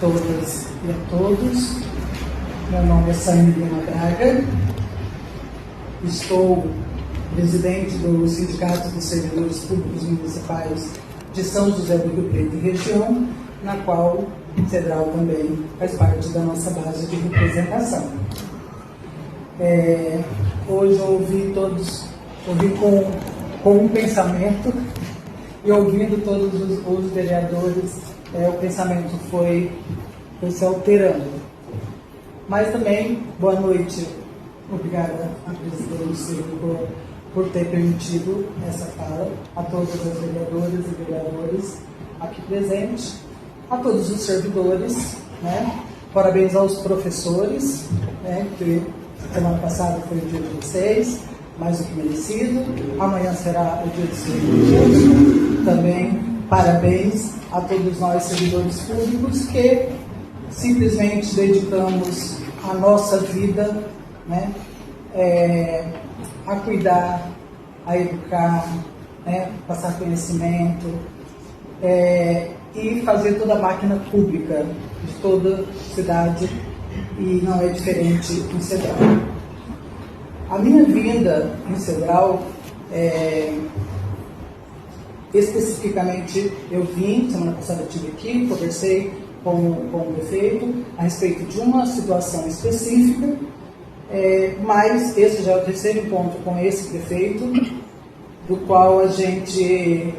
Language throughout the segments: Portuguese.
todas e a todos. Meu nome é Samilina Braga, estou presidente do Sindicato dos Servidores Públicos Municipais de São José do Rio Preto e região, na qual o CEDRAL também faz parte da nossa base de representação. Hoje eu ouvi com um pensamento, e ouvindo todos os vereadores, o pensamento foi se alterando. Mas também, boa noite, obrigada à presidente por ter permitido essa fala, a todas as vereadoras e vereadores aqui presentes, a todos os servidores, Parabéns aos professores, que semana passada foi o dia de vocês, mais do que merecido. Amanhã será o dia do servidor. Também parabéns a todos nós servidores públicos que simplesmente dedicamos a nossa vida, a cuidar, a educar, passar conhecimento e fazer toda a máquina pública de toda a cidade, e não é diferente em CEDRAL. A minha vinda em CEDRAL, especificamente, eu vim, semana passada eu estive aqui, conversei com o prefeito a respeito de uma situação específica, mas esse já é o terceiro encontro com esse prefeito, do qual a gente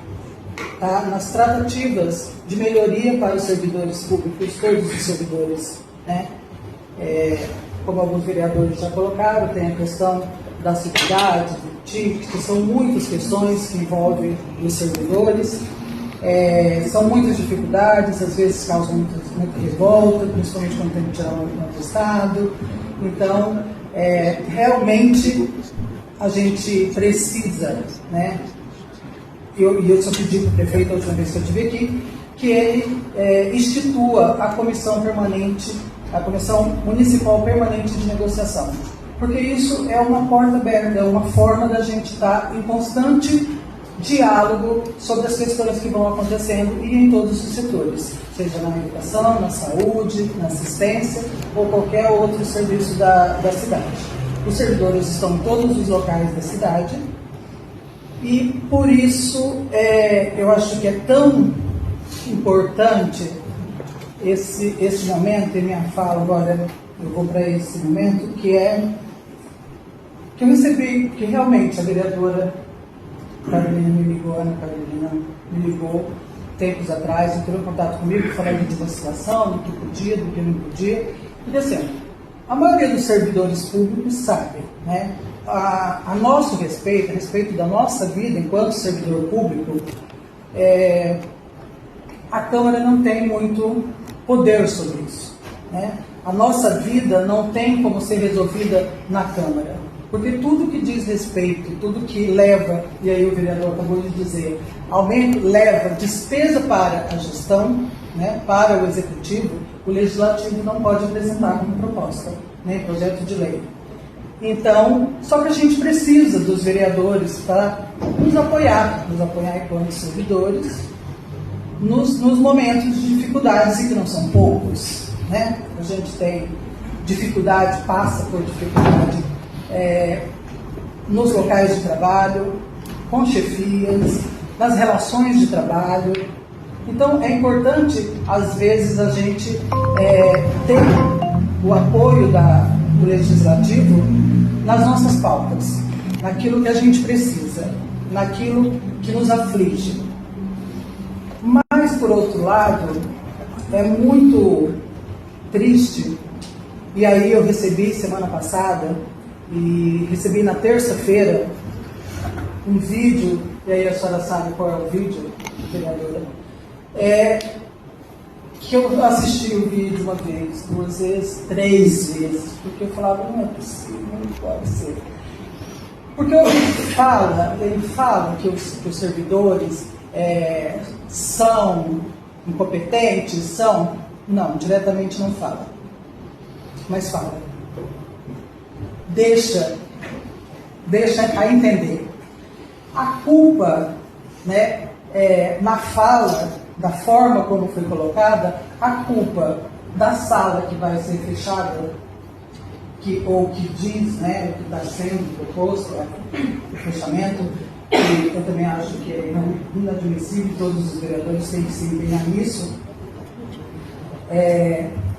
está nas tratativas de melhoria para os servidores públicos, todos os servidores, como alguns vereadores já colocaram, tem a questão da seguridade, do TIC, que são muitas questões que envolvem os servidores, são muitas dificuldades, às vezes causam muita revolta, principalmente quando tem que tirar um atestado. Então, realmente, a gente precisa, e eu só pedi para o prefeito, a última vez que eu estive aqui, que ele institua a comissão permanente, a Comissão Municipal Permanente de Negociação. Porque isso é uma porta aberta, é uma forma da gente estar em constante diálogo sobre as questões que vão acontecendo e em todos os setores, seja na educação, na saúde, na assistência ou qualquer outro serviço da cidade. Os servidores estão em todos os locais da cidade e, por isso, eu acho que é tão importante esse momento, e minha fala agora, eu vou para esse momento, que eu recebi, que realmente a vereadora Carolina me ligou, Ana Carolina me ligou tempos atrás, entrou em contato comigo, falando de uma situação, do que podia, do que não podia, e assim, a maioria dos servidores públicos sabe, a nosso respeito, a respeito da nossa vida enquanto servidor público, a Câmara não tem muito poder sobre isso. A nossa vida não tem como ser resolvida na Câmara, porque tudo que diz respeito, tudo que leva, e aí o vereador acabou de dizer, leva despesa para a gestão, para o Executivo, o Legislativo não pode apresentar como proposta, projeto de lei. Então, só que a gente precisa dos vereadores para nos apoiar enquanto servidores, nos momentos de dificuldades, e que não são poucos, A gente tem dificuldade, passa por dificuldade nos locais de trabalho, com chefias, nas relações de trabalho. Então, é importante, às vezes, a gente ter o apoio do Legislativo nas nossas pautas, naquilo que a gente precisa, naquilo que nos aflige. Mas, por outro lado, é muito triste, e aí eu recebi semana passada, e recebi na terça-feira, um vídeo, e aí a senhora sabe qual é o vídeo, vereadora, que eu assisti o vídeo uma vez, duas vezes, três vezes, porque eu falava, não é possível, não pode ser. Porque ele fala que os servidores são incompetentes, não, diretamente não fala, mas fala. Deixa a entender. A culpa, na fala, da forma como foi colocada, a culpa da sala que vai ser fechada, ou que diz, né, o que está sendo proposto, o fechamento, que eu também acho que é inadmissível, todos os vereadores têm que se empenhar nisso.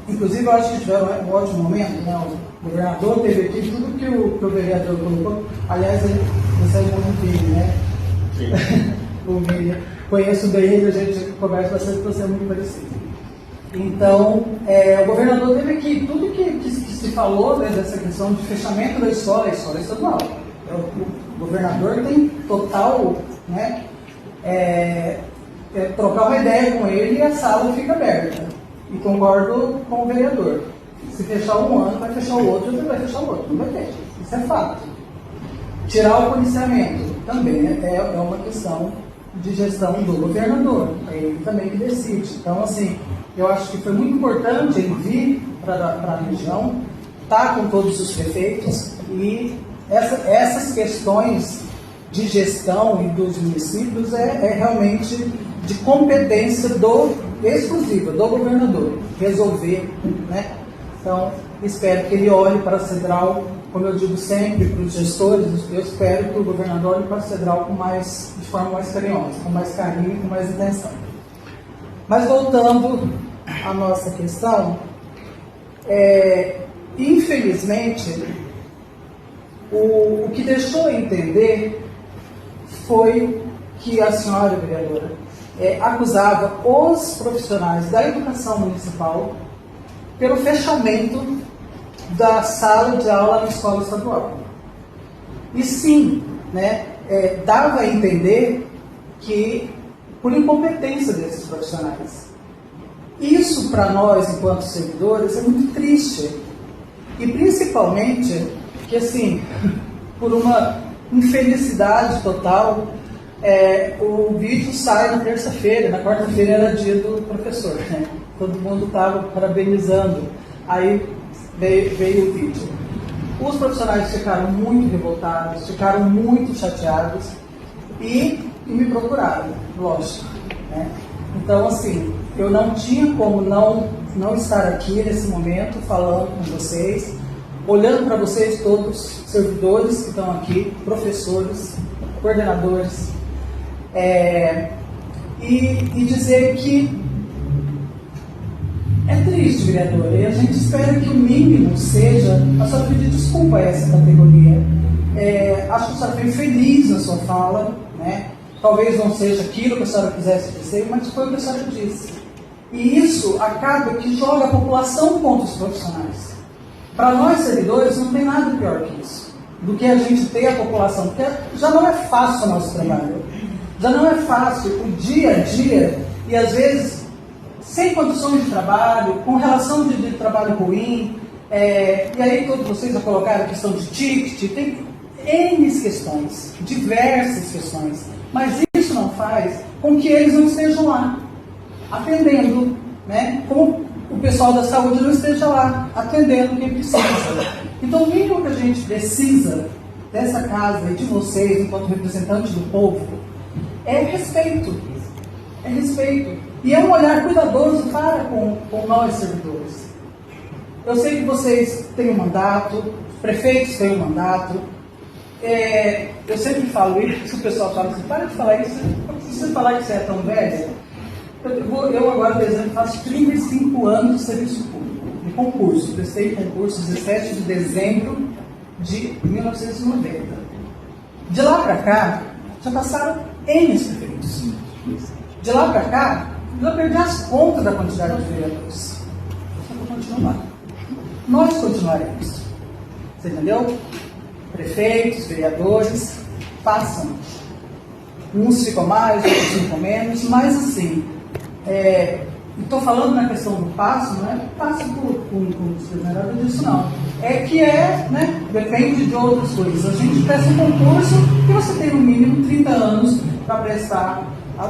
Inclusive, eu acho que tiveram um ótimo momento, né? O governador teve aqui tudo que o vereador colocou. Aliás, você é muito filho, né? Sim. Conheço bem ele, a gente conversa bastante, você é muito parecido. Então, o governador teve aqui tudo que se falou, né, dessa questão de fechamento da escola, a escola estadual. O governador tem total, né, trocar uma ideia com ele e a sala fica aberta. E concordo com o vereador. Se fechar um ano, vai fechar o outro, vai fechar o outro. Não vai ter. Isso é fato. Tirar o policiamento também é uma questão de gestão do governador. É ele também que decide. Então, assim, eu acho que foi muito importante ele vir para a região, estar com todos os prefeitos e essas questões de gestão e dos municípios é realmente de competência exclusiva do governador resolver, né? Então, espero que ele olhe para a Cedral, como eu digo sempre para os gestores, eu espero que o governador olhe para a Cedral de forma mais carinhosa, com mais carinho e com mais atenção. Mas voltando à nossa questão, infelizmente, o que deixou entender foi que a senhora vereadora acusava os profissionais da educação municipal pelo fechamento da sala de aula na escola estadual. E sim, né, dava a entender que por incompetência desses profissionais. Isso, para nós, enquanto servidores, é muito triste. E principalmente que, assim, por uma infelicidade total, o vídeo sai na terça-feira, na quarta-feira era dia do professor, né? Todo mundo estava parabenizando. Aí veio o vídeo. Os profissionais ficaram muito revoltados, ficaram muito chateados e me procuraram, lógico, né? Então, assim, eu não tinha como não estar aqui nesse momento falando com vocês, olhando para vocês todos, servidores que estão aqui, professores, coordenadores, e dizer que é triste, vereador, e a gente espera que o mínimo seja a senhora pedir desculpa a essa categoria. Acho que a senhora foi feliz na sua fala, né? Talvez não seja aquilo que a senhora quisesse dizer, mas foi o que a senhora disse. E isso acaba que joga a população contra os profissionais. Para nós, servidores, não tem nada pior que isso, do que a gente ter a população, porque já não é fácil o nosso trabalho, já não é fácil o dia a dia, e às vezes sem condições de trabalho, com relação de trabalho ruim, e aí todos vocês já colocaram a questão de ticket, tem N questões, diversas questões, mas isso não faz com que eles não estejam lá, atendendo, né? Como o pessoal da saúde não esteja lá, atendendo quem precisa. Então, o mínimo que a gente precisa dessa casa e de vocês, enquanto representantes do povo, é respeito. É respeito. E é um olhar cuidadoso para com nós, servidores. Eu sei que vocês têm um mandato, os prefeitos têm um mandato. Eu sempre falo isso, o pessoal fala assim, para de falar isso, se você falar que você é tão velho. Eu agora, por exemplo, faço 35 anos de serviço público, de concurso. Prestei concurso 17 de dezembro de 1990. De lá para cá, já passaram N prefeitos. De lá para cá, eu perdi as contas da quantidade de vereadores. Só vou continuar. Nós continuaremos. Você entendeu? Prefeitos, vereadores, passam. Uns ficam mais, outros ficam menos, mas assim, estou falando na questão do passo, não é passo por nada disso não. Né, depende de outras coisas. A gente presta um concurso e você tem no mínimo 30 anos para prestar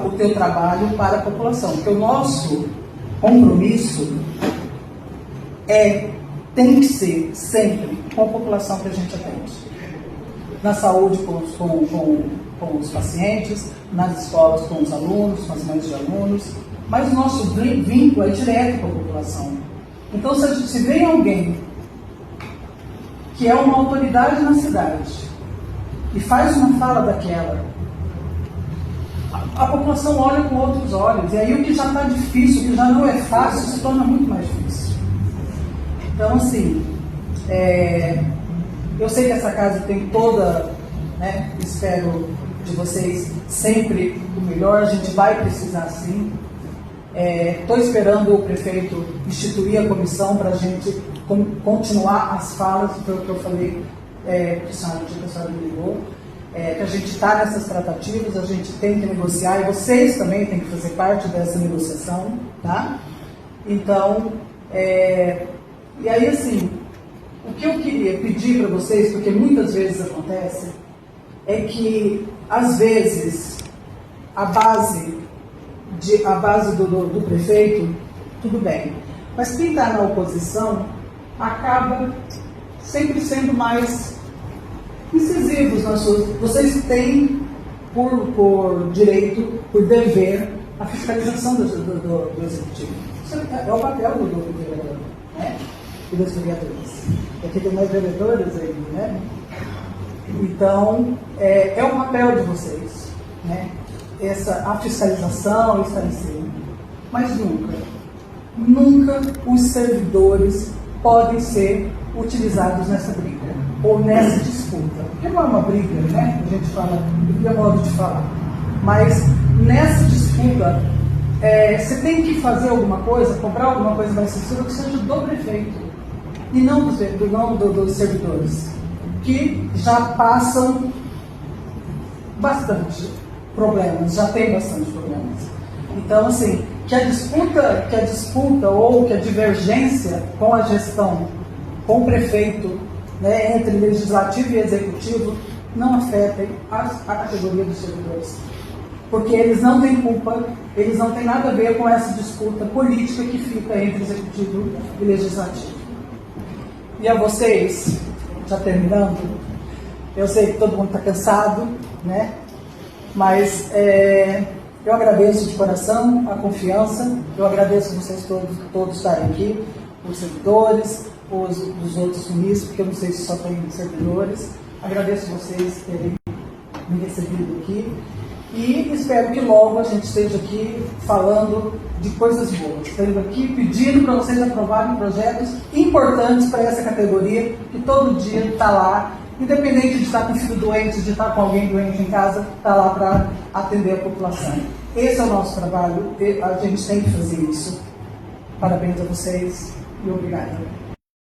o teu trabalho para a população. Porque o nosso compromisso tem que ser sempre com a população que a gente atende. Na saúde com os pacientes, nas escolas com os alunos, com as mães de alunos, mas o nosso vínculo é direto com a população. Então, se vem alguém que é uma autoridade na cidade e faz uma fala daquela, a população olha com outros olhos, e aí o que já está difícil, o que já não é fácil, se torna muito mais difícil. Então, assim, eu sei que essa casa tem toda, né, espero de vocês sempre o melhor, a gente vai precisar sim. Estou esperando o prefeito instituir a comissão para a gente continuar as falas, foi o que eu falei, que a senhora me ligou, que a gente está nessas tratativas, a gente tem que negociar, e vocês também têm que fazer parte dessa negociação, tá? Então, e aí assim, o que eu queria pedir para vocês, porque muitas vezes acontece, é que, às vezes, a base do prefeito, tudo bem. Mas quem está na oposição acaba sempre sendo mais incisivos nas suas... Vocês têm, por direito, por dever, a fiscalização do executivo. Isso é o papel do vereador, né? E dos vereadores. Aqui tem mais vereadores aí, né? Então, é o papel de vocês, né? A fiscalização está em cima. Mas nunca os servidores podem ser utilizados nessa briga, ou nessa disputa. Porque não é uma briga, né? A gente fala, é modo de falar. Mas nessa disputa, você tem que fazer alguma coisa, comprar alguma coisa mais sensível que seja do prefeito, e não dos servidores, que já passam bastante problemas, já tem bastante problemas. Então, assim, que a disputa ou que a divergência com a gestão, com o prefeito, né, entre legislativo e executivo, não afetem a categoria dos servidores. Porque eles não têm culpa, eles não têm nada a ver com essa disputa política que fica entre executivo e legislativo. E a vocês, já terminando, eu sei que todo mundo está cansado, né? Mas eu agradeço de coração a confiança, eu agradeço vocês todos estarem aqui, os servidores, os outros ministros, porque eu não sei se só tem servidores. Agradeço vocês terem me recebido aqui e espero que logo a gente esteja aqui falando de coisas boas. Estamos aqui pedindo para vocês aprovarem projetos importantes para essa categoria que todo dia está lá, independente de estar com filho doente, de estar com alguém doente em casa, está lá para atender a população. Esse é o nosso trabalho, a gente tem que fazer isso. Parabéns a vocês e obrigada.